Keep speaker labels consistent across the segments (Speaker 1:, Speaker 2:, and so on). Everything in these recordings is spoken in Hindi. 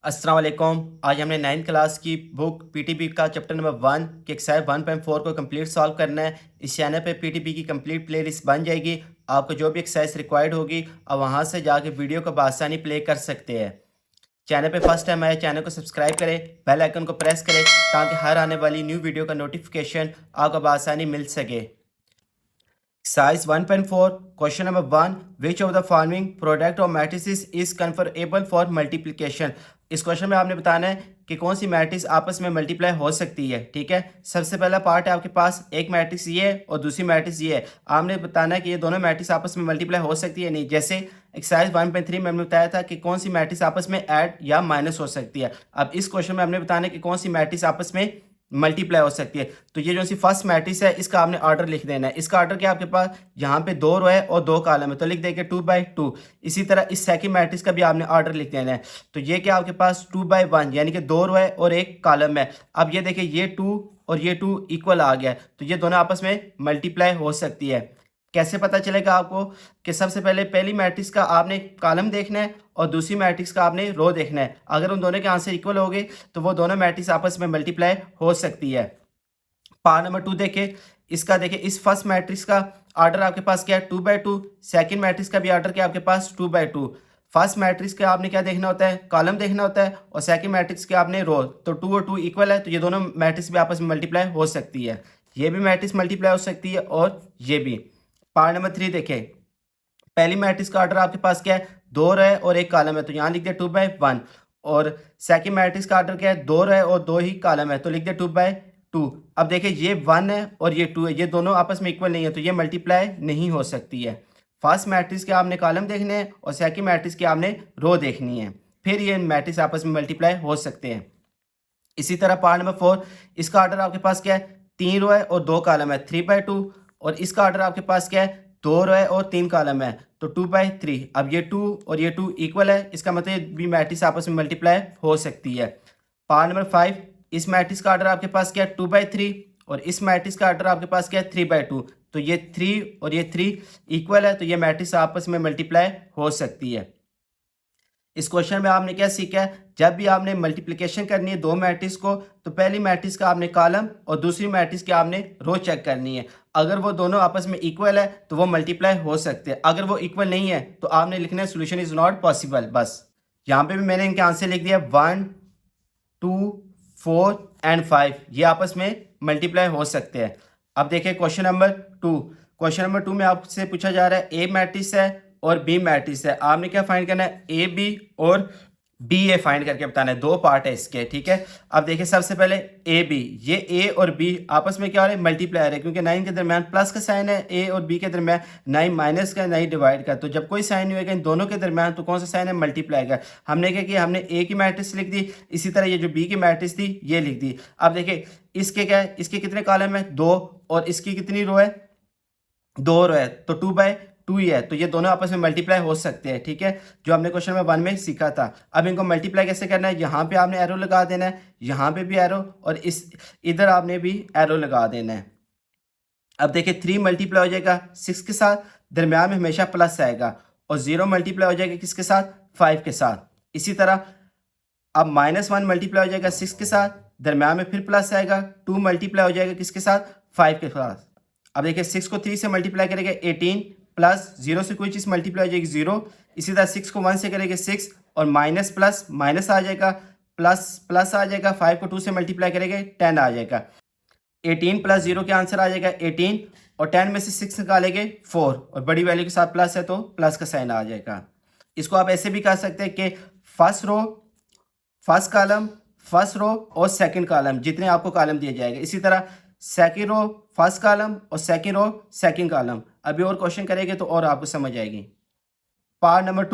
Speaker 1: अस्सलाम वालेकुम। आज हमने 9th क्लास की बुक पीटीपी का चैप्टर नंबर 1 के एक्सरसाइज 1.4 को कंप्लीट सॉल्व करना है। इस चैनल पे पीटीपी की कंप्लीट प्लेलिस्ट बन जाएगी। आपको जो भी एक्सरसाइज रिक्वायर्ड होगी आप वहां से जाके वीडियो को बआसानी प्ले कर सकते हैं। चैनल पे फर्स्ट टाइम आए चैनल को सब्सक्राइब करें, बेल आइकन को प्रेस करें ताकि हर आने वाली न्यू वीडियो का नोटिफिकेशन आपको बआसानी मिल सके। Size 1.4 question number 1 which of the following product of matrices is conferable for multiplication। इस क्वेश्चन में आपने बताना है कि कौन सी मैट्रिक्स आपस में मल्टीप्लाई हो सकती है। ठीक है, सबसे पहला पार्ट है आपके पास एक मैट्रिक्स ये है और दूसरी मैट्रिक्स ये है। आपने बताना है कि ये दोनों मैट्रिक्स आपस में मल्टीप्लाई हो सकती है नहीं। जैसे एक्सरसाइज 1.3 में हमने बताया था कि कौन सी मैट्रिक्स आपस में ऐड या माइनस हो सकती है। अब इस क्वेश्चन में हमने बताना है कि कौन सी मैट्रिक्स आपस में मल्टीप्लाई हो सकती है। तो ये जो सी फर्स्ट मैट्रिक्स है इसका आपने ऑर्डर लिख देना है। इसका ऑर्डर क्या आपके पास यहाँ पे 2 रो है और 2 कॉलम है तो लिख देंगे 2/2। इसी तरह इस सेकंड मैट्रिक्स का भी आपने ऑर्डर लिख देना है। तो ये क्या आपके पास 2/1 यानी कि 2 रो है और 1 कॉलम है। अब ये देखिए ये 2 और ये 2 इक्वल आ गया तो ये दोनों आपस में मल्टीप्लाई हो सकती है। कैसे पता चलेगा आपको कि सबसे पहले पहली मैट्रिक्स का आपने कॉलम देखना है और दूसरी मैट्रिक्स का आपने रो देखना है। अगर उन दोनों के आंसर इक्वल हो गए तो वो दोनों मैट्रिक्स आपस में मल्टीप्लाई हो सकती है। पार्ट नंबर 2 देखे, इसका देखे इस फर्स्ट मैट्रिक्स का ऑर्डर आपके पास क्या है 2/2। सेकंड मैट्रिक्स का भी ऑर्डर क्या आपके पास 2/2। फर्स्ट मैट्रिक्स के आपने क्या देखना होता है कॉलम देखना होता है और सेकंड मैट्रिक्स के आपने रो। तो 2 और 2 इक्वल है तो ये दोनों मैट्रिक्स भी आपस में मल्टीप्लाई हो सकती है। ये भी मैट्रिक्स मल्टीप्लाई हो सकती है और ये भी। पार्ट नंबर 3 देखें, पहली मैट्रिक्स का ऑर्डर आपके पास क्या है 2 रो है और 1 कॉलम है तो यहाँ लिख दिया 2/1। और सेकंड मैट्रिक्स का ऑर्डर क्या है 2 रो है और 2 ही कॉलम है तो लिख दिया 2/2। अब देखिए ये 1 है और ये 2 है, ये दोनों आपस में इक्वल नहीं है तो ये मल्टीप्लाई नहीं हो सकती है। फर्स्ट मैट्रिक्स के आपने कॉलम देखने हैं और सेकंड मैट्रिक्स के आपने रो देखनी है, फिर ये मैट्रिक्स आपस में मल्टीप्लाई हो सकते हैं। इसी तरह पार्ट नंबर 4, इसका ऑर्डर आपके पास क्या है 3 रो है और 2 कॉलम है 3/2। और इसका ऑर्डर आपके पास क्या है 2 रो है और 3 कॉलम है तो 2/3। अब ये 2 और ये 2 इक्वल है, इसका मतलब भी मैट्रिक्स आपस में मल्टीप्लाई हो सकती है। पार्ट नंबर 5, इस मैट्रिक्स का ऑर्डर आपके पास क्या है 2/3 और इस मैट्रिक्स का ऑर्डर आपके पास क्या है 3/2। तो ये 3 और ये 3 इक्वल है तो ये मैट्रिक्स आपस में मल्टीप्लाई हो सकती है। इस क्वेश्चन में आपने क्या सीखा है, जब भी आपने मल्टीप्लिकेशन करनी है दो मैट्रिक्स को तो पहली मैट्रिक्स का आपने कॉलम और दूसरी मैट्रिक्स की आपने रो चेक करनी है। अगर वो दोनों आपस में इक्वल है तो वो मल्टीप्लाई हो सकते हैं, अगर वो इक्वल नहीं है तो आपने लिखना है सोल्यूशन इज नॉट पॉसिबल। बस यहाँ पे भी मैंने इनके आंसर लिख दिया 1, 2, 4 एंड 5 ये आपस में मल्टीप्लाई हो सकते हैं। अब देखिए क्वेश्चन नंबर 2। क्वेश्चन नंबर 2 में आपसे पूछा जा रहा है ए मैट्रिक्स है और बी मैट्रिक्स है। आपने क्या फाइंड करना है ए बी और बी ए फाइंड करके बताना है। दो पार्ट है इसके, ठीक है। अब देखिए सबसे पहले ए बी, ये ए और बी आपस में क्या हो रहा है मल्टीप्लायर है क्योंकि 9 के दरमियान प्लस का साइन है, ए और बी के दरमियान 9 माइनस का 9 डिवाइड का। तो जब कोई साइन नहीं होगा इन दोनों के दरमियान तो कौन सा साइन है मल्टीप्लाई का। हमने क्या किया हमने ए की मैट्रिक्स लिख दी, इसी तरह ये जो बी की मैट्रिक्स थी ये लिख दी। अब देखिए इसके क्या है, इसके कितने कॉलम है 2 और इसकी कितनी रो है 2 रो है तो 2/2 ही है तो ये दोनों आपस में मल्टीप्लाई हो सकते हैं, ठीक है, जो हमने क्वेश्चन नंबर 1 में सीखा था। अब इनको मल्टीप्लाई कैसे करना है, यहाँ पे आपने एरो लगा देना है, यहाँ पे भी एरो और इस इधर आपने भी एरो लगा देना है। अब देखिए 3 मल्टीप्लाई हो जाएगा 6 के साथ, दरम्यान में हमेशा प्लस आएगा और 0 मल्टीप्लाई हो जाएगा किसके साथ 5 के साथ। इसी तरह अब -1 मल्टीप्लाई हो जाएगा 6 के साथ, दरम्यान में फिर प्लस आएगा। 2 मल्टीप्लाई हो जाएगा किसके साथ 5 के साथ। अब देखिए 6 को 3 से मल्टीप्लाई करेंगे 18 प्लस 0 से कोई चीज़ मल्टीप्लाई हो जाएगी 0। इसी तरह 6 को 1 से करेंगे 6 और माइनस प्लस माइनस आ जाएगा, प्लस प्लस आ जाएगा। 5 को 2 से मल्टीप्लाई करेंगे 10 आ जाएगा। 18 प्लस 0 के आंसर आ जाएगा 18 और 10 में से 6 निकालेंगे 4 और बड़ी वैल्यू के साथ प्लस है तो प्लस का साइन आ जाएगा। इसको आप ऐसे भी कर सकते हैं कि first row first column first row और सेकंड कॉलम जितने आपको कॉलम दिए जाएगा, इसी तरह सेकंड रो फर्स्ट कॉलम और सेकंड रो सेकंड कॉलम। अभी और क्वेश्चन करेंगे तो और आपको समझ आएगी। पार्ट नंबर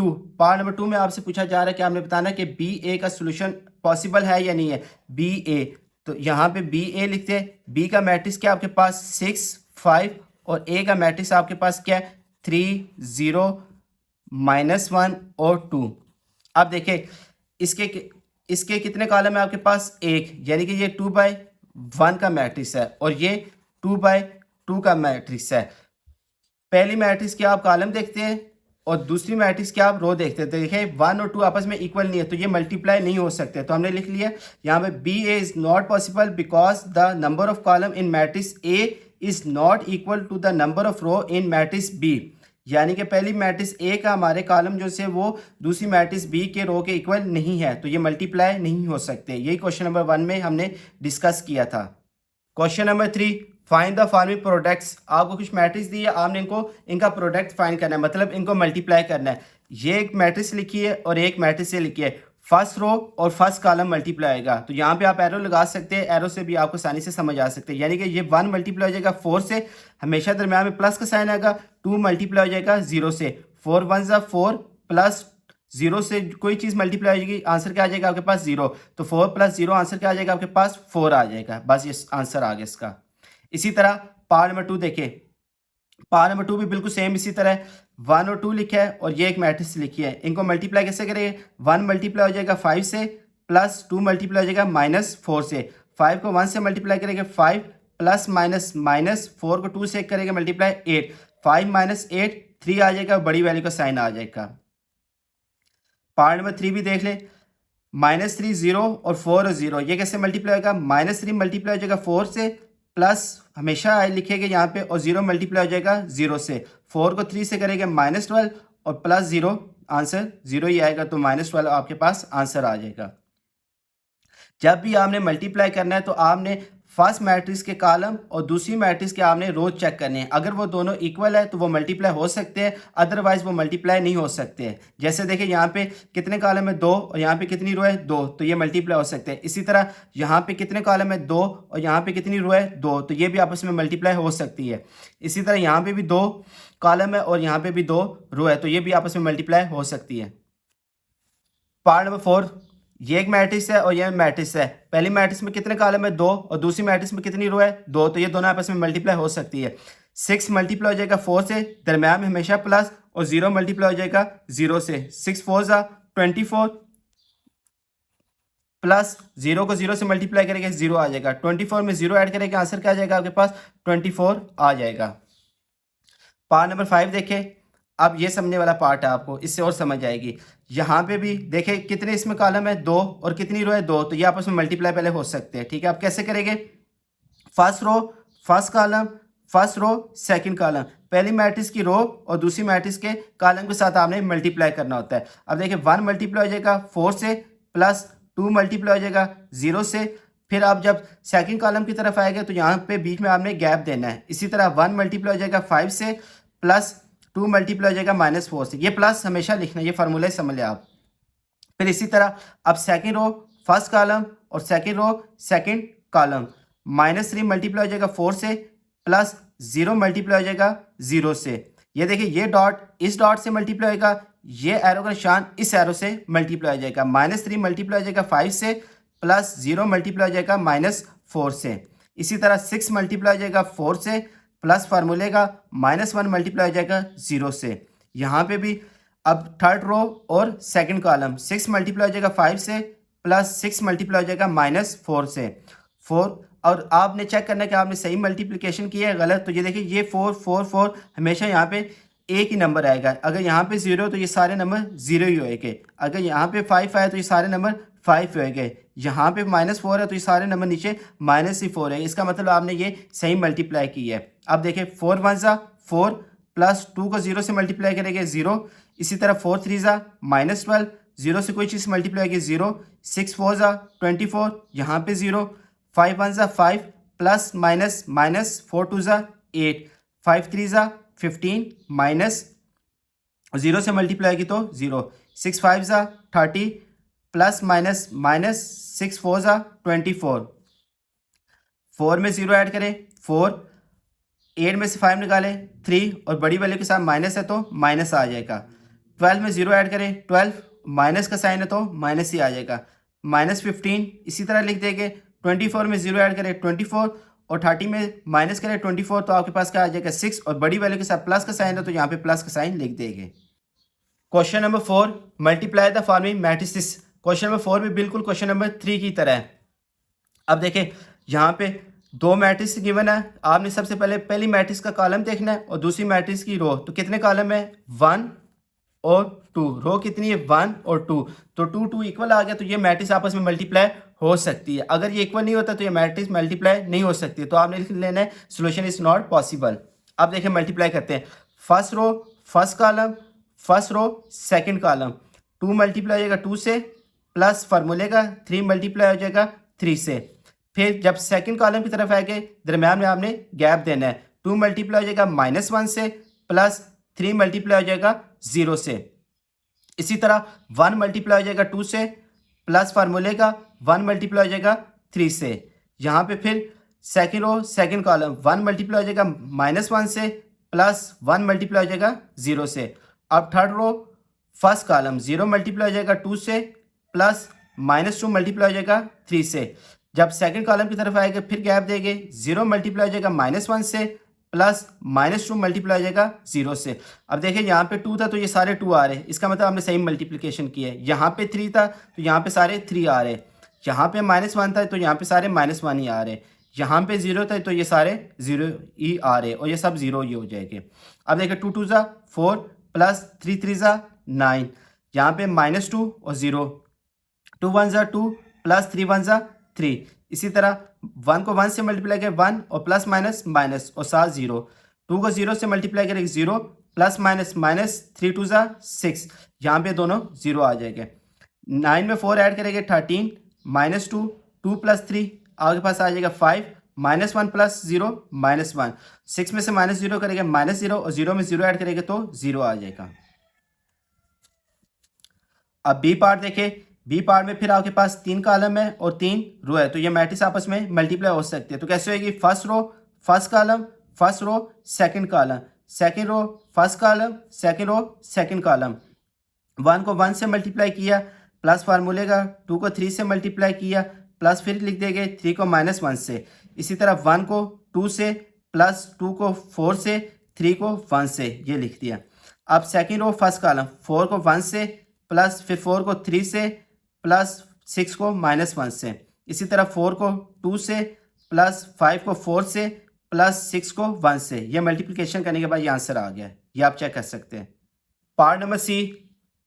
Speaker 1: 2 में आपसे पूछा जा रहा है कि आपने बताना कि बी ए का सोल्यूशन पॉसिबल है या नहीं है। बी ए, तो यहाँ पे बी ए लिखते हैं। बी का मैट्रिक्स क्या आपके पास 6 5 और ए का मैट्रिक्स आपके पास क्या है 3 0 -1 और 2। अब देखिए इसके कितने कॉलम है आपके पास एक, यानी कि ये 2/1 का मैट्रिक्स है और ये 2/2 का मैट्रिक्स है। पहली मैट्रिक्स के आप कॉलम देखते हैं और दूसरी मैट्रिक्स की आप रो देखते थे, देखें 1 और 2 आपस में इक्वल नहीं है तो ये मल्टीप्लाई नहीं हो सकते। तो हमने लिख लिया यहाँ पे b a is not possible because the number of column in matrix a is not equal to the number of row in matrix b. यानी कि पहली मैट्रिक्स ए का हमारे कॉलम जो से वो दूसरी मैट्रिक्स बी के रो के इक्वल नहीं है, तो ये मल्टीप्लाई नहीं हो सकते। यही क्वेश्चन नंबर 1 में हमने डिस्कस किया था। Question number 3, find the following products. आपको कुछ मैट्रिक्स दी है, आपने इनका प्रोडक्ट फाइंड करना है, मतलब इनको मल्टीप्लाई करना है। ये एक मैट्रिक्स लिखी है और एक मैट्रिक्स से लिखी है, फर्स्ट रो और फर्स्ट कॉलम मल्टीप्लाई आएगा। तो यहाँ पे आप एरो लगा सकते हैं, एरो से भी आपको आसानी से समझ आ सकते हैं। यानी कि ये 1 मल्टीप्लाई हो जाएगा 4 से, हमेशा दरम्यान में प्लस का साइन आएगा। 2 मल्टीप्लाई हो जाएगा 0 से, 4 1 ज़ा 4 प्लस 0 से कोई चीज़ मल्टीप्लाई हो जाएगी, आंसर क्या आ जाएगा आपके पास 0। तो 4 प्लस 0 आंसर क्या आ जाएगा आपके पास 4 आ जाएगा। बस ये आंसर आ गया इसका। इसी तरह पार्ट नंबर 2 देखें, पार्ट नंबर 2 भी बिल्कुल सेम इसी तरह 1 और 2 लिखा है और ये एक मैट्रिक्स लिखी है। इनको मल्टीप्लाई कैसे करेंगे, 1 मल्टीप्लाई हो जाएगा 5 से, प्लस 2 मल्टीप्लाई हो जाएगा -4 से। 5 को 1 से मल्टीप्लाई करेंगे 5 प्लस माइनस 4 को 2 से करेंगे मल्टीप्लाई 8, 5 - 8 3 आ जाएगा, बड़ी वैल्यू का साइन आ जाएगा। पार्ट नंबर 3 भी देख ले, -3 0 और 4 और 0, ये कैसे मल्टीप्लाई होगा, -3 मल्टीप्लाई हो जाएगा 4 से, प्लस हमेशा लिखेंगे यहाँ पे, और 0 मल्टीप्लाई हो जाएगा 0 से। 4 को 3 से करेंगे -12 और प्लस 0, आंसर 0 ही आएगा। तो -12 आपके पास आंसर आ जाएगा। जब भी आपने मल्टीप्लाई करना है तो आपने फर्स्ट मैट्रिक्स के कॉलम और दूसरी मैट्रिक्स के आपने रो चेक करने हैं। अगर वो दोनों इक्वल है तो वो मल्टीप्लाई हो सकते हैं, अदरवाइज वो मल्टीप्लाई नहीं हो सकते हैं। जैसे देखिए यहाँ पे कितने कॉलम है 2 और यहाँ पे कितनी रो है 2, तो ये मल्टीप्लाई हो सकते हैं। इसी तरह यहाँ पे कितने कॉलम है 2 और यहाँ पे कितनी रो है 2, तो ये भी आपस में मल्टीप्लाई हो सकती है। इसी तरह यहाँ पे भी 2 कॉलम है और यहाँ पे भी 2 रो है, तो ये भी आपस में मल्टीप्लाई हो सकती है। पार्ट नंबर 4, ये एक मैट्रिक्स है और ये मैट्रिक्स है। पहली मैट्रिक्स में कितने कॉलम है 2 और दूसरी मैट्रिक्स में कितनी रो है 2, तो ये दोनों आपस में मल्टीप्लाई हो सकती है। 6 मल्टीप्लाई हो जाएगा 4 से, दरम्यान में हमेशा प्लस, और 0 मल्टीप्लाई हो जाएगा 0 से। 6 4 ज़ा 24 प्लस 0 को 0 से मल्टीप्लाई करेंगे 0 आ जाएगा। 24 में 0 ऐड करेंगे, आंसर क्या आ जाएगा आपके पास 24 आ जाएगा। पार्ट नंबर 5 देखें, अब ये समझने वाला पार्ट है, आपको इससे और समझ आएगी। यहाँ पे भी देखें कितने इसमें कॉलम है 2 और कितनी रो है 2, तो ये आपस में मल्टीप्लाई पहले हो सकते हैं। ठीक है, आप कैसे करेंगे, first row first column, first row second column, पहली मैट्रिक्स की रो और दूसरी मैट्रिक्स के कॉलम के साथ आपने मल्टीप्लाई करना होता है। अब देखिए 1 मल्टीप्लाई हो जाएगा 4 से, प्लस 2 मल्टीप्लाई हो जाएगा 0 से। फिर आप जब सेकंड कॉलम की तरफ आएंगे तो यहाँ पे बीच में आपने गैप देना है। इसी तरह 1 मल्टीप्लाई हो जाएगा 5 से, प्लस 2 मल्टीप्लाई हो जाएगा -4 से। ये प्लस हमेशा लिखना, ये फार्मूला समझ लिया आप। फिर इसी तरह अब सेकंड रो फर्स्ट कॉलम और second row second column, -3 multiply हो जाएगा 4 से, प्लस 0 मल्टीप्लाई हो जाएगा 0 से। ये देखिए ये डॉट इस डॉट से मल्टीप्लाई होगा, ये एरो का निशान इस एरो से मल्टीप्लाई हो जाएगा। -3 मल्टीप्लाई हो जाएगा 5 से, प्लस 0 मल्टीप्लाई हो जाएगा -4 से। इसी तरह 6 मल्टीप्लाई हो जाएगा 4 से, प्लस फार्मूले का -1 मल्टीप्लाई हो जाएगा 0 से। यहाँ पे भी अब थर्ड रो और सेकंड कॉलम, 6 मल्टीप्लाई हो जाएगा 5 से, प्लस 6 मल्टीप्लाई हो जाएगा -4 से। 4, और आपने चेक करना है कि आपने सही मल्टीप्लिकेशन की है गलत। तो ये देखिए ये 4 4 4 हमेशा यहाँ पे एक ही नंबर आएगा। अगर यहाँ पे 0 तो ये सारे नंबर 0 ही होएंगे। अगर यहाँ पे 5 आए तो ये सारे नंबर 5 होएंगे। यहाँ पे -4 है तो ये सारे नंबर नीचे -4 है। इसका मतलब आपने ये सही मल्टीप्लाई की है। अब देखिए 4 1 ज़ा 4, प्लस 2 को 0 से मल्टीप्लाई करेंगे 0। इसी तरह 4 3 ज़ा -12, 0 से कोई चीज़ मल्टीप्लाई की 0। 6 4 ज़ा 24, यहाँ पे 0। 5 1 ज़ा 5, प्लस माइनस 4 2 ज़ा 8, 5 3 ज़ा 15, माइनस 0 से मल्टीप्लाई की तो 0। 6 5 ज़ा 30, प्लस माइनस 6 4 ज़ा 24। 4 में 0 ऐड करें 4, 8 में से 5 निकालें 3, और बड़ी वैल्यू के साथ माइनस है तो माइनस आ जाएगा। 12 में 0 ऐड करें 12, माइनस का साइन है तो माइनस ही आ जाएगा। -15 इसी तरह लिख देंगे। 24 में 0 ऐड करें 24, और 30 में माइनस करें 24, तो आपके पास क्या आ जाएगा 6, और बड़ी वैल्यू के साथ प्लस का साइन है तो यहाँ पे प्लस का साइन लिख देंगे। Question number 4, multiply the following matrices. Question number 4 भी बिल्कुल क्वेश्चन नंबर 3 की तरह है। अब देखें यहाँ पे 2 मैट्रिक्स गिवन है, आपने सबसे पहले पहली मैट्रिक्स का कॉलम देखना है और दूसरी मैट्रिक्स की रो। तो कितने कॉलम है 1 और 2, रो कितनी है 1 और 2, तो 2 इक्वल आ गया, तो ये मैट्रिक्स आपस में मल्टीप्लाई हो सकती है। अगर ये इक्वल नहीं होता तो ये मैट्रिक्स मल्टीप्लाई नहीं हो सकती, तो आपने लिख लेना है सोल्यूशन इज नॉट पॉसिबल। अब देखिए मल्टीप्लाई करते हैं, first row first column, first row second column, 2 multiply हो जाएगा 2 से, प्लस फार्मूले का 3 मल्टीप्लाई हो जाएगा 3 से। फिर जब सेकंड कॉलम की तरफ आएंगे दरम्यान में आपने गैप देना है, 2 मल्टीप्लाई हो जाएगा -1 से, प्लस 3 मल्टीप्लाई हो जाएगा 0 से। इसी तरह 1 मल्टीप्लाई हो जाएगा 2 से, प्लस फार्मूले का 1 मल्टीप्लाई हो जाएगा 3 से। यहाँ पे फिर second row second column 1 multiply हो जाएगा -1 से, प्लस 1 मल्टीप्लाई हो जाएगा 0 से। अब third row first column 0 multiply हो जाएगा 2 से, प्लस -2 मल्टीप्लाई हो जाएगा 3 से। जब सेकंड कॉलम की तरफ आएगा फिर गैप देंगे, 0 मल्टीप्लाई हो जाएगा -1 से, प्लस -2 मल्टीप्लाई हो जाएगा 0 से। अब देखिए यहाँ पे 2 था तो ये सारे 2 आ रहे हैं, इसका मतलब हमने सही मल्टीप्लिकेशन की है। यहाँ पे 3 था तो यहाँ पे सारे 3 आ रहे हैं, यहाँ पे -1 था तो यहाँ पे सारे -1 ही आ रहे हैं, यहाँ पे 0 था तो ये सारे 0 ही आ रहे हैं, और ये सब 0 ही हो जाएंगे। अब देखिए 2 2 4, प्लस 3 3 9, यहाँ पे -2 और 0, 2 1 2, प्लस 3 1 3। इसी तरह 1 को 1 से मल्टीप्लाई करें 1 और प्लस माइनस माइनस और 7 0, 2 को 0 से मल्टीप्लाई करें 0, प्लस माइनस माइनस 3 2 6, यहाँ पे दोनों 0 आ जाएंगे। 9 में 4 ऐड करेंगे 13, -2, 2 + 3 आगे पास आ जाएगा 5, -1 + 0 -1, 6 में से -0 करेंगे -0 और 0 में 0 ऐड करेंगे तो 0 आ जाएगा। अब बी पार्ट देखें, बी पार्ट में फिर आपके पास 3 कॉलम है और 3 रो है, तो ये मैट्रिक्स आपस में मल्टीप्लाई हो सकती है। तो कैसे होगी, first row first column, first row second column, second row first column, second row second column. 1 को 1 से मल्टीप्लाई किया, प्लस फार्मूले का 2 को 3 से मल्टीप्लाई किया, प्लस फिर लिख देंगे 3 को -1 से। इसी तरह 1 को 2 से, प्लस 2 को 4 से, 3 को 1 से, ये लिख दिया। अब सेकंड रो फर्स्ट कॉलम 4 को 1 से, प्लस फिर 4 को 3 से, प्लस 6 को -1 से। इसी तरह 4 को 2 से, प्लस 5 को 4 से, प्लस 6 को 1 से। ये मल्टीप्लिकेशन करने के बाद ये आंसर आ गया, ये आप चेक कर सकते हैं। पार्ट नंबर सी,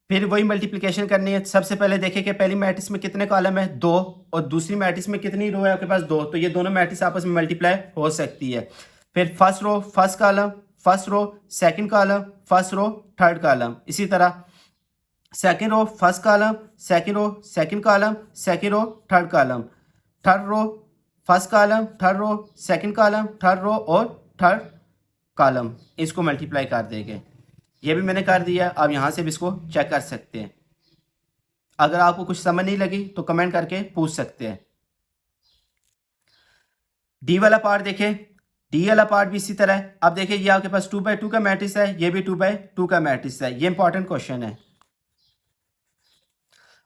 Speaker 1: फिर वही मल्टीप्लिकेशन करनी है। सबसे पहले देखें कि पहली मैट्रिक्स में कितने कॉलम है 2, और दूसरी मैट्रिक्स में कितनी रो है आपके पास 2, तो ये दोनों मैट्रिक्स आपस में मल्टीप्लाई हो सकती है। फिर first row first column, first row second column, first row third column. इसी तरह second row first column, second row second column, second row third column, third row first column, third row second column, third row और थर्ड कॉलम। इसको मल्टीप्लाई कर देंगे, ये भी मैंने कर दिया। अब यहाँ से भी इसको चेक कर सकते हैं। अगर आपको कुछ समझ नहीं लगी तो कमेंट करके पूछ सकते हैं। डी वाला पार्ट देखें, डी वाला पार्ट भी इसी तरह है। अब देखिए ये आपके पास 2/2 का मैट्रिक्स है, ये भी 2/2 का मैट्रिक्स है। ये इंपॉर्टेंट क्वेश्चन है।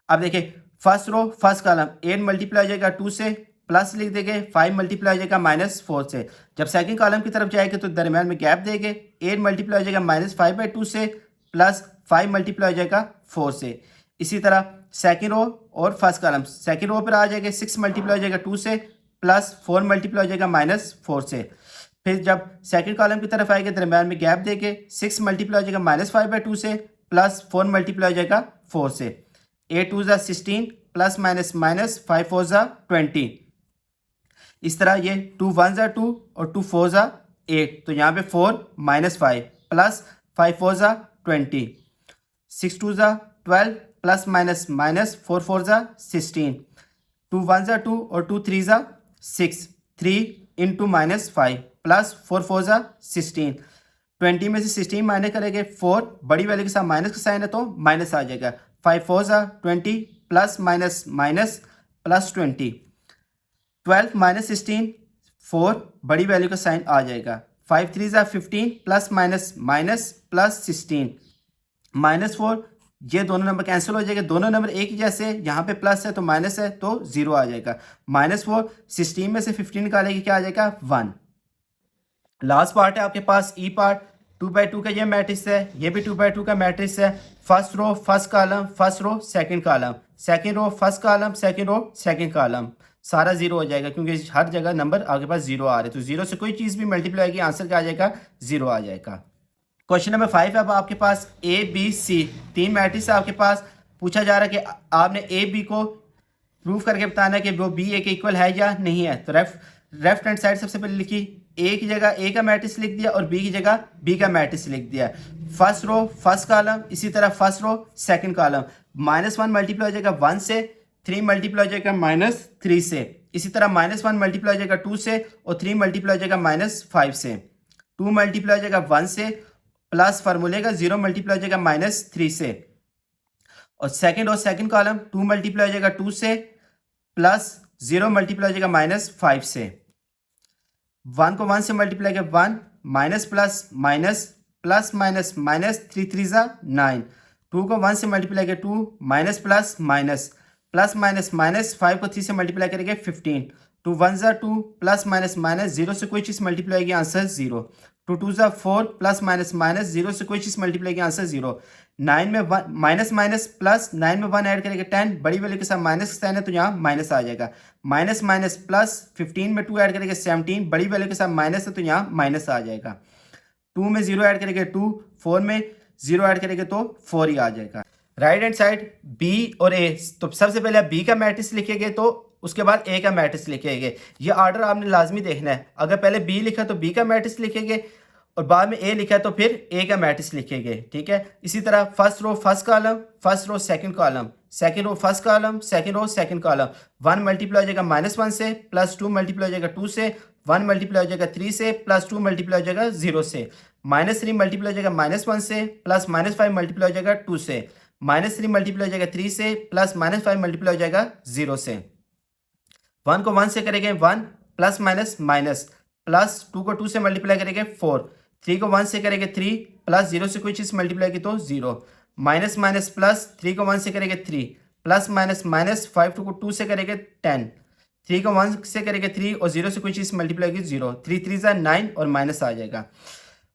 Speaker 1: अब देखिए first row first column 8 multiply हो जाएगा 2 से, प्लस लिख देंगे 5 मल्टीप्लाई हो जाएगा -4 से। जब सेकंड कॉलम की तरफ जाएंगे तो दरमियान में गैप देंगे, 8 मल्टीप्लाई हो जाएगा -5/2 से, प्लस 5 मल्टीप्लाई हो जाएगा 4 से। इसी तरह सेकंड रो और फर्स्ट कॉलम, सेकंड रो पर आ जाएगा 6 मल्टीप्लाई हो जाएगा 2 से, प्लस 4 मल्टीप्लाई हो जाएगा -4 से। फिर जब सेकंड कॉलम की तरफ आएगा दरमियान में गैप देंगे, 6 मल्टीप्लाई हो जाएगा -5/2 से, प्लस 4 मल्टीप्लाई हो जाएगा 4 से। 8 2 16, प्लस माइनस माइनस 5 4 20। इस तरह ये 2 1 2 और 2 4 8, तो यहाँ पे 4 -5 प्लस 5 4 20, 6 2 12, प्लस माइनस माइनस 4 4 16, 2 1 2 और 2 3 6, 3 इंटू -5 प्लस 4 4 16। 20 में से 16 माइनस करेंगे 4, बड़ी वैल्यू के साथ माइनस का साइन है तो माइनस आ जाएगा। 5 4 20, प्लस माइनस माइनस प्लस 20, 12 -16 4, बड़ी वैल्यू का साइन आ जाएगा। 5 3 15, प्लस माइनस माइनस प्लस 16, -4, ये दोनों नंबर कैंसिल हो जाएगा। दोनों नंबर एक ही जैसे, यहाँ पे प्लस है तो माइनस है तो 0 आ जाएगा। -4, 16 में से 15 निकालेंगे क्या आ जाएगा 1। लास्ट पार्ट है आपके पास ई पार्ट, 2/2 का ये मैट्रिक्स है, ये भी 2/2 का मैट्रिक्स है। First row first column, first row second column, second row first column, second row second column. सारा 0 हो जाएगा क्योंकि हर जगह नंबर आपके पास 0 आ रहे हैं, तो 0 से कोई चीज़ भी मल्टीप्लाई होगी आंसर क्या आ जाएगा 0 आ जाएगा। क्वेश्चन नंबर 5 है अब आपके पास ए बी सी तीन मैट्रिक्स है आपके पास। पूछा जा रहा है कि आपने ए बी को प्रूव करके बताना है कि वो बी ए के इक्वल है या नहीं है। तो लेफ्ट हैंड साइड सबसे पहले लिखी, ए की जगह ए का मैट्रिक्स लिख दिया और बी की जगह बी का मैट्रिक्स लिख दिया। फर्स्ट रो फर्स्ट कॉलम, इसी तरह first row second column. -1 multiply हो जाएगा 1 से, 3 मल्टीप्लाई हो जाएगा -3 से, इसी तरह -1 मल्टीप्लाई हो जाएगा 2 से और 3 मल्टीप्लाई हो जाएगा -5 से। 2 मल्टीप्लाई हो जाएगा 1 से, प्लस फार्मूले का 0 मल्टीप्लाई हो जाएगा -3 से। और सेकंड और सेकंड कॉलम 2 मल्टीप्लाई हो जाएगा 2 से, प्लस 0 मल्टीप्लाई हो जाएगा -5 से। 1 को 1 से मल्टीप्लाई किया 1, minus plus minus, plus minus minus, 3 3 ज़ा 9। 2 को 1 से मल्टीप्लाई किया 2, minus plus minus, plus minus minus, 5 को 3 से मल्टीप्लाई करेंगे 15। 2 1 ज़ा 2, प्लस माइनस माइनस, 0 से कोई चीज़ मल्टीप्लाई की आंसर 0। 2 2 ज़ा 4, प्लस माइनस माइनस, 0 से कोई चीज़ मल्टीप्लाई की आंसर 0। 9 में 1 माइनस माइनस प्लस, 9 में 1 ऐड करेंगे 10, बड़ी वैल्यू के साथ माइनस का साइन है तो यहाँ माइनस आ जाएगा। माइनस माइनस प्लस, 15 में 2 ऐड करेंगे 17, बड़ी वैल्यू के साथ माइनस है तो यहाँ माइनस आ जाएगा। 2 में 0 ऐड करेंगे 2, 4 में 0 ऐड करेंगे तो 4 ही आ जाएगा। राइट हैंड साइड बी और ए, तो सबसे पहले आप बी का मैट्रिक्स लिखेंगे तो उसके बाद ए का मैट्रिक्स लिखेंगे। ये ऑर्डर आपने लाजमी देखना है। अगर पहले बी लिखा तो बी का मैट्रिक्स लिखेंगे और बाद में ए लिखा है तो फिर ए का मैट्रिक्स लिखेंगे, ठीक है। इसी तरह first row first column, first row second column, second row first column, second row second column. 1 multiply हो जाएगा -1 से, प्लस 2 मल्टीप्लाई हो जाएगा 2 से, 1 मल्टीप्लाई हो जाएगा 3 से, प्लस 2 मल्टीप्लाई हो जाएगा 0 से, -3 मल्टीप्लाई हो जाएगा -1 से, प्लस -5 मल्टीप्लाई हो जाएगा 2 से, -3 मल्टीप्लाई हो जाएगा 3 से, प्लस -5 मल्टीप्लाई हो जाएगा 0 से। 1 को 1 से करेंगे 1, प्लस माइनस माइनस, प्लस 2 को 2 से मल्टीप्लाई करेंगे 4, 3 को 1 से करेंगे 3, प्लस 0 से कोई चीज़ मल्टीप्लाई की तो 0, माइनस माइनस प्लस, 3 को 1 से करेंगे 3, प्लस माइनस माइनस, 5 को 2 से करेंगे 10, 3 को 1 से करेंगे 3 और 0 से कोई चीज़ मल्टीप्लाई की 0, 3 3 ज़ा 9 और माइनस आ जाएगा।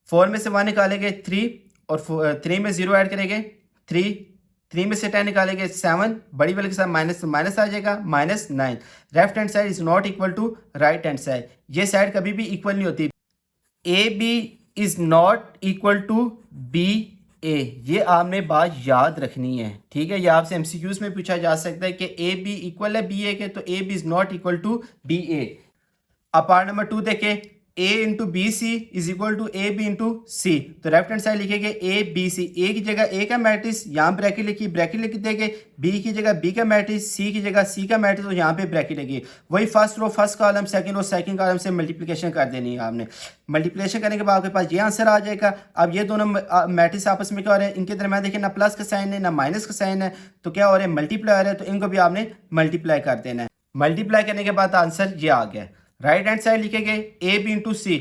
Speaker 1: 4 में से 1 निकालेंगे 3 और 3 में 0 ऐड करेंगे 3, 3 में से 10 निकालेंगे 7, बड़ी वैल्यू के साथ माइनस तो माइनस आ जाएगा -9। Left hand side is not equal to right hand side. ये साइड कभी भी इक्वल नहीं होती। A B is not equal to B A, ये आपने बात याद रखनी है, ठीक है। ये आपसे एमसीक्यूज में पूछा जा सकता है कि ए बी इक्वल है बी ए के, तो A B is not equal to B A. अब पार्ट नंबर 2 देखें, a into B C is equal to A B into C. तो लेफ्ट हैंड साइड लिखेंगे ए बी सी, ए की जगह ए का मैट्रिक्स, यहाँ ब्रैकेट लिखी, ब्रैकेट लिख देंगे, बी की जगह बी का मैट्रिक्स, सी की जगह सी का मैट्रिक्स और यहाँ पे ब्रैकेट लगी। वही first row first column, second row second column से मल्टीप्लिकेशन कर देनी है आपने। मल्टीप्लिकेशन करने के बाद आपके पास ये आंसर आ जाएगा। अब ये दोनों मैट्रिक्स आपस में क्या हो रहे हैं, इनके दरम्यान देखिए ना प्लस का साइन है ना माइनस का साइन है, तो क्या हो रहा है, मल्टीप्लाई हो रहा है, तो इनको भी आपने मल्टीप्लाई कर देना है। मल्टीप्लाई करने के बाद आंसर ये आ गया। राइट हैंड साइड लिखेंगे a B into c,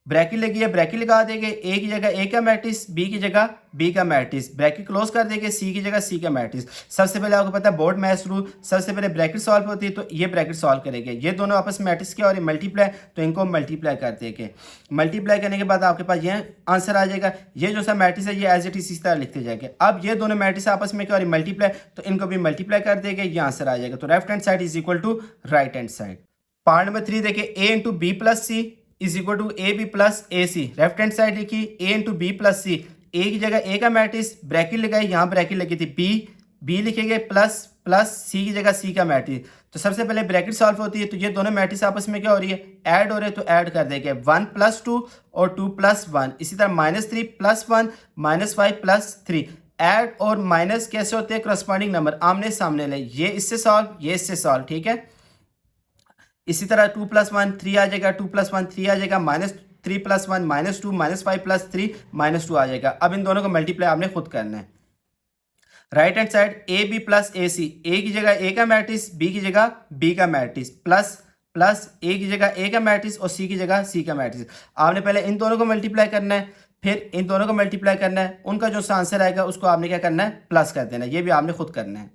Speaker 1: bracket लगी है, ब्रैकेट लगा देंगे, ए की जगह ए का मैट्रिक्स, बी की जगह बी का मैट्रिक्स, ब्रैकेट क्लोज कर देंगे, सी की जगह सी का मैट्रिक्स। सबसे पहले आपको पता है बोर्ड मैथ्स रूल, सबसे पहले ब्रैकेट सॉल्व होती है, तो ये ब्रैकेट सॉल्व करेंगे। ये दोनों आपस में मैट्रिक्स क्या और मल्टीप्लाई, तो इनको मल्टीप्लाई कर देंगे। मल्टीप्लाई करने के बाद आपके पास ये आंसर आ जाएगा। ये जो सा मैट्रिक्स है ये एज इट इज इस तरह लिखते जाएंगे। अब ये दोनों मैट्रिक्स आपस में क्या और मल्टीप्लाई, तो इनको भी मल्टीप्लाई कर देंगे, ये आंसर आ जाएगा। तो left hand side is equal to right hand side. Part number 3 देखिए, A into B plus C is equal to A B plus A C. Left hand side लिखी A into B plus C, A की जगह ए का मैट्रिक्स, ब्रैकेट लगाई, यहाँ ब्रैकेट लगी थी, बी लिखेंगे प्लस प्लस सी की जगह सी का मैट्रिक्स। तो सबसे पहले ब्रैकेट सॉल्व होती है, तो ये दोनों मैट्रिक्स आपस में क्या हो रही है, ऐड हो रहे हैं, तो ऐड कर देंगे 1 प्लस 2 और 2 प्लस 1। इसी तरह -3 प्लस 1, -5 प्लस 3। ऐड और माइनस कैसे होते हैं, करस्पॉन्डिंग नंबर आमने सामने ले, ये इससे सॉल्व, ये इससे सॉल्व, ठीक है। इसी तरह 2 + 1 3 आ जाएगा, 2 + 1 3 आ जाएगा, -3 + 1 -2, -5 + 3 -2 आ जाएगा। अब इन दोनों को मल्टीप्लाई आपने खुद करना है। Right hand side A B plus A C, A की जगह ए का मैट्रिक्स, बी की जगह बी का मैट्रिक्स, प्लस प्लस ए की जगह ए का मैट्रिक्स और सी की जगह सी का मैट्रिक्स। आपने पहले इन दोनों को मल्टीप्लाई करना है, फिर इन दोनों को मल्टीप्लाई करना है, उनका जो आंसर आएगा उसको आपने क्या करना है, प्लस कर देना है। ये भी आपने खुद करना है।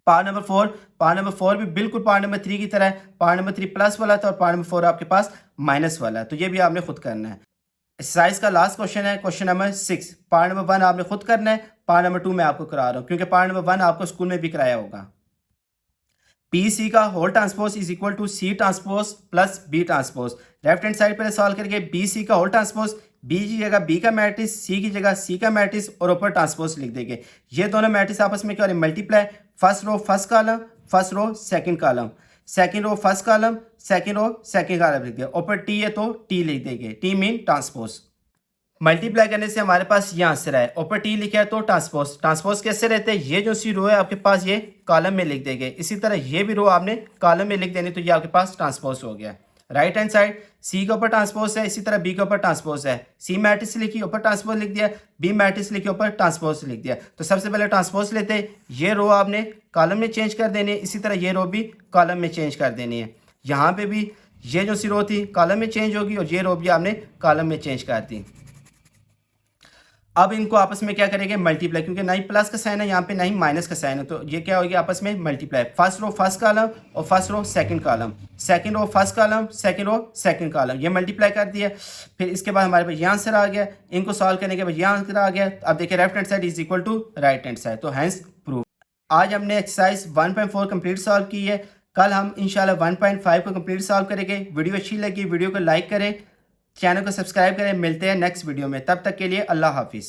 Speaker 1: पार्ट नंबर 4 भी बिल्कुल पार्ट नंबर 3 की तरह है। पार्ट नंबर 3 प्लस वाला था और पार्ट नंबर 4 आपके पास माइनस वाला है, तो ये भी आपने खुद करना है। एक्सरसाइज का लास्ट क्वेश्चन है, क्वेश्चन नंबर 6। पार्ट नंबर 1 आपने खुद करना है, पार्ट नंबर 2 मैं आपको करा रहा हूँ, क्योंकि पार्ट नंबर 1 आपको स्कूल में भी कराया होगा। पी सी का whole transpose is equal to c transpose plus b transpose. Left hand side पर सॉल्व करके बी सी का होल ट्रांसपोज बी की जगह बी का मैट्रिक्स, सी की जगह सी का मैट्रिक्स और ऊपर ट्रांसपोज लिख देंगे। ये दोनों मैट्रिक्स आपस में क्या हो रहे हैं, multiply. First row first column, first row second column, second row first column, second row second column लिख देंगे। ऊपर टी है तो टी लिख देंगे, टी मीन ट्रांसपोज। मल्टीप्लाई करने से हमारे पास ये आंसर है, ऊपर टी लिखा है तो ट्रांसपोज। ट्रांसपोज कैसे रहते हैं, ये जो सी रो है आपके पास ये कॉलम में लिख देंगे, इसी तरह ये भी रो आपने कॉलम में लिख देनी, तो ये आपके पास ट्रांसपोज हो गया। राइट हैंड साइड सी के ऊपर ट्रांसपोज है, इसी तरह बी के ऊपर ट्रांसपोज है। सी मैट्रिक्स लिखी ऊपर ट्रांसपोज लिख दिया, बी मैट्रिक्स लिखी ऊपर ट्रांसपोज लिख दिया। तो सबसे पहले ट्रांसपोज लेते हैं, ये रो आपने कॉलम में चेंज कर देनी है, इसी तरह ये रो भी कॉलम में चेंज कर देनी है। यहाँ पे भी ये जो सी रो थी कॉलम में चेंज होगी और ये रो भी आपने कॉलम में चेंज कर दी। अब इनको आपस में क्या करेंगे, मल्टीप्लाई, क्योंकि ना ही प्लस का साइन है यहाँ पे ना ही माइनस का साइन है, तो ये क्या होगी आपस में multiply. First row first column और first row second column, second row first column, second row second column, ये मल्टीप्लाई कर दिया। फिर इसके बाद हमारे पास ये आंसर आ गया, इनको सॉल्व करने के बाद ये आंसर आ गया। अब देखिए left hand side is equal to right hand side, तो हैंस प्रूव। आज हमने एक्सरसाइज 1.4 कंप्लीट सॉल्व की है, कल हम इंशाल्लाह 1.5 को कंप्लीट सॉल्व करेंगे। वीडियो अच्छी लगी वीडियो को लाइक करें, चैनल को सब्सक्राइब करें। मिलते हैं नेक्स्ट वीडियो में, तब तक के लिए अल्लाह हाफिज़।